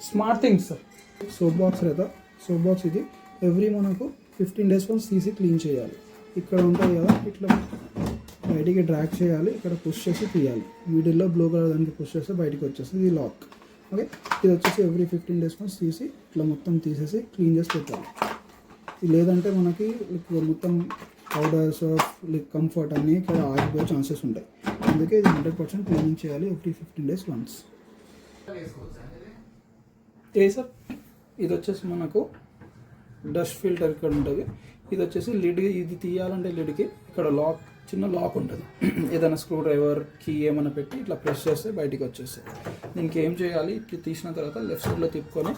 Smart things soap box रहता soap box ఇది every మనకు 15 డేస్ వన్స్ తీసి క్లీన్ చేయాలి. ఇక్కడ ఉంటుంది కదా ఇట్లా బయటికి డ్రాగ్ చేయాలి, ఇక్కడ పుష్ చేసి తీయాలి. వీడియోలో బ్లూ కలర్ దానికి పుష్ చేస్తే బయటికి వచ్చేస్తుంది ఇది లాక్. ఓకే, ఇది వచ్చేసి ఎవ్రీ 15 డేస్ వన్స్ తీసి ఇట్లా మొత్తం తీసేసి క్లీన్ చేసి పెట్టాలి. ఇది లేదంటే మనకి మొత్తం పౌడర్స్ లైక్ కంఫర్ట్ అన్నీ ఇక్కడ ఆగిపోయే ఛాన్సెస్ ఉంటాయి. అందుకే ఇది 100% క్లీనింగ్ చేయాలి ఎవ్రీ 15 డేస్ వన్స్. ఏ సార్ ఇది వచ్చేసి మనకు డస్ట్ ఫిల్టర్ ఇక్కడ ఉంటుంది. ఇది వచ్చేసి లిడ్, ఇది తీయాలంటే లిడ్కి ఇక్కడ లాక్ చిన్న లాక్ ఉంటుంది. ఏదైనా స్క్రూ డ్రైవర్ కీ ఏమైనా పెట్టి ఇట్లా ప్రెస్ చేస్తే బయటికి వచ్చేస్తాయి. దీనికి ఏం చేయాలి, ఇట్లా తీసిన తర్వాత లెఫ్ట్ సైడ్లో తిప్పుకొని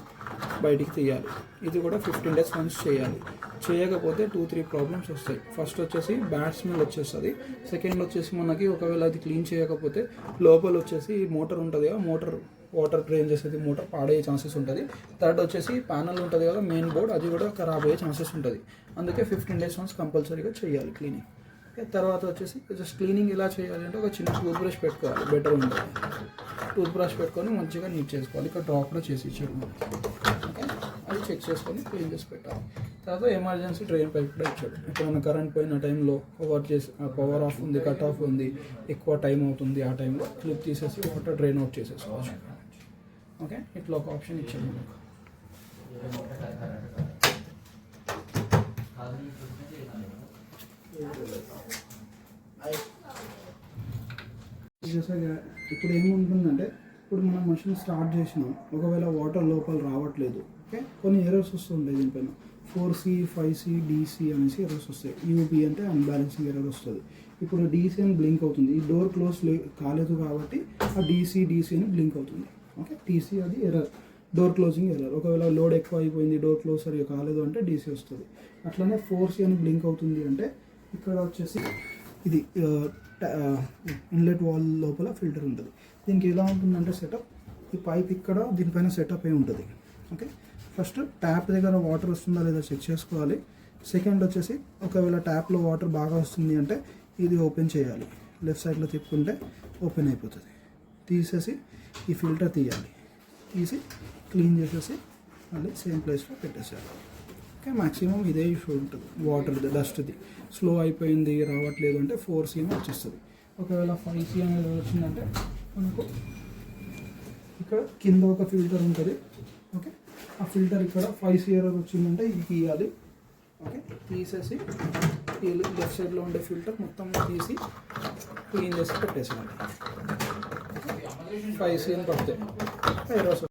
బయటికి తీయాలి. ఇది కూడా 15 డేస్ వన్స్ చేయాలి. చేయకపోతే 2-3 ప్రాబ్లమ్స్ వస్తాయి. ఫస్ట్ వచ్చేసి బ్యాడ్ స్మెల్ వచ్చేస్తుంది. సెకండ్ వచ్చేసి మనకి ఒకవేళ అది క్లీన్ చేయకపోతే లోపల వచ్చేసి మోటార్ ఉంటుంది కదా, మోటార్ వాటర్ డ్రైన్ చేసేది మోటార్ పాడయ్యే ఛాన్సెస్ ఉంటుంది. థర్డ్ వచ్చేసి ప్యానల్ ఉంటుంది కదా మెయిన్ బోర్డ్, అది కూడా ఖరాబ్ అయ్యే ఛాన్సెస్ ఉంటుంది. అందుకే 15 డేస్ వన్స్ కంపల్సరీగా చేయాలి క్లీనింగ్. తర్వాత వచ్చేసి జస్ట్ క్లీనింగ్ ఎలా చేయాలి అంటే ఒక చిన్న టూత్ బ్రష్ పెట్టుకోవాలి, బెటర్ ఉంటుంది. టూత్ బ్రష్ పెట్టుకొని మంచిగా నీట్ చేసుకోవాలి. ఇక్కడ డ్రాప్ కూడా చేసి ఇచ్చాడు. ఓకే, అది చెక్ చేసుకొని క్లీన్ చేసి పెట్టాలి. తర్వాత ఎమర్జెన్సీ డ్రైన్ పైప్ కూడా ఇచ్చాడు. ఎప్పుడైనా కరెంట్ పోయిన టైంలో పవర్ ఆఫ్ ఉంది, కట్ ఆఫ్ ఉంది, ఎక్కువ టైం అవుతుంది, ఆ టైంలో క్లిప్ తీసేసి వాటర్ డ్రైన్ అవుట్ చేసేసుకోవచ్చు. ఓకే, ఇట్లా ఒక ఆప్షన్ ఇచ్చాడు మనకు. ఇప్పుడు ఏముంటుందంటే ఇప్పుడు మనం మషిన్ స్టార్ట్ చేసినాం, ఒకవేళ వాటర్ లోపల రావట్లేదు. ఓకే, కొన్ని ఎర్రర్స్ వస్తుంటాయి దీనిపైన 4C 5C DC అనేసి ఎర్రర్స్ వస్తాయి. యూబీ అంటే అన్బ్యాలెన్సింగ్ ఎర్రర్ వస్తుంది. ఇప్పుడు DC అని బ్లింక్ అవుతుంది, ఈ డోర్ క్లోజ్ కాలేదు కాబట్టి ఆ DC అని బ్లింక్ అవుతుంది. ఓకే, DC అది ఎర్రర్, డోర్ క్లోజింగ్ ఎర్రర్. ఒకవేళ లోడ్ ఎక్కువ అయిపోయింది, డోర్ క్లోజ్ సరిగా కాలేదు అంటే DC వస్తుంది. అట్లనే 4C అని బ్లింక్ అవుతుంది అంటే ఇక్కడ వచ్చేసి ఇది ఇన్లెట్ వాల్ లోపల ఫిల్టర్ ఉంటుంది. దీనికి ఎలా ఉంటుందంటే సెటప్, ఈ పైప్ ఇక్కడ దీనిపైన సెటప్ అయి ఉంటుంది. ఓకే, ఫస్ట్ ట్యాప్ దగ్గర వాటర్ వస్తుందా లేదా చెక్ చేసుకోవాలి. సెకండ్ వచ్చేసి ఒకవేళ ట్యాప్లో వాటర్ బాగా వస్తుంది అంటే ఇది ఓపెన్ చేయాలి, లెఫ్ట్ సైడ్లో తిప్పుకుంటే ఓపెన్ అయిపోతుంది. తీసేసి ఈ ఫిల్టర్ తీయాలి, తీసి క్లీన్ చేసేసి మళ్ళీ సేమ్ ప్లేస్లో పెట్టేసేయాలి. ఓకే, మ్యాక్సిమం ఇదే ఇష్యూ ఉంటుంది వాటర్ది, డస్ట్ది. స్లో అయిపోయింది రావట్లేదు అంటే 4C వచ్చేస్తుంది. ఒకవేళ 5C అనేది వచ్చిందంటే మనకు ఇక్కడ కింద ఒక ఫిల్టర్ ఉంటుంది. ఓకే, ఆ ఫిల్టర్ ఇక్కడ 5C ఎర్రర్ వచ్చిందంటే ఇది తీయాలి. ఓకే, తీసేసి ఈ లెఫ్ట్ సైడ్లో ఉండే ఫిల్టర్ మొత్తం తీసి క్లీన్ చేసి పెట్టేసేయాలి. 5C అని పడితే ఎర్రర్స్